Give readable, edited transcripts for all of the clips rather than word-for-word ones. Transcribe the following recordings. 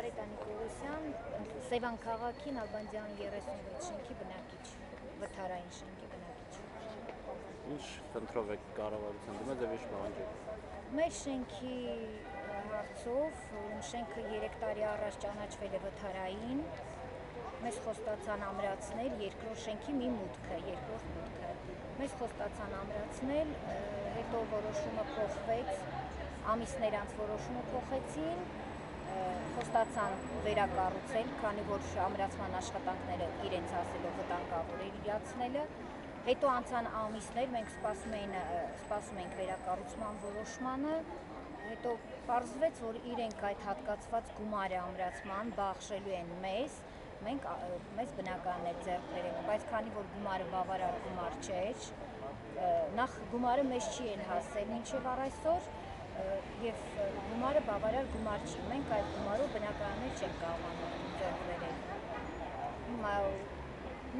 Արետ Նիկոլոսյան, Սևան քաղաքի Նալբանդյան 36 շենքի բնակիչ, վթարային շենքի բնակիչ։ Ինչ խնդրով եք կառավարության դիմաց եւ ինչ պահանջեք։ Մեր շենքի հարցով, շենքը 3 տարի առաջ ճանաչվել է վթարային, մեզ խոստացան ամրացնել երկրորդ շենքի մի մուտքը, երկրորդ մուտքը։ Մեզ խոստացան ամրացնել, հետո որոշումը փոխվեց, ամիսներ անց որոշումը փոխեցին, խոստացան վերակառուցել, քանի որ ամրացման աշխատանքները իրենց ասելով վտանգավոր էր իրացնելը։ Հետո անցան ամիսներ, մենք սպասում ենք վերակառուցման որոշմանը, հետո պարզվեց, որ իրենք այդ հատկացված գումարը ամրացման բաշխելու են մեզ բնականներ ձեռք բերելու, բայց քանի որ գումարը բավարար գումար չէր, նախ գումարը մեզ չի էլ հասել մինչև առ այսօր, եւ գումարը բավարար գումար չի, մենք այդ գումարով բնականներ չենք կարողանում ձեռք բերել։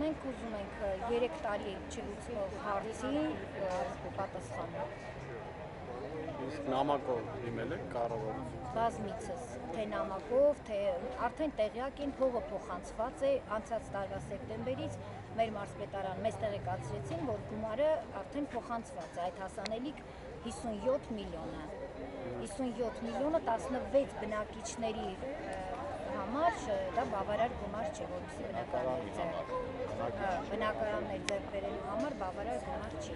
Մենք ուզում ենք 3 տարի չլուծվող հարցի պատասխան։ Իսկ նամակով իմել եք կառավարություն։ Բազմիցս, թե նամակով, թե արդեն տեղյակ են, հողը փոխանցված է, անցած տարվա սեպտեմբերից մեր մարզպետարան մեզ տեղեկացրեցին, որ գումարը արդեն փոխանցված է, այդ հասանելիք 57 միլիոնը։ 57 միլիոնը 16 բնակիչների համար դա բավարար գումար չէ, որովհետեւ բնակարաններ ձեռք բերելու համար բավարար գումար չի։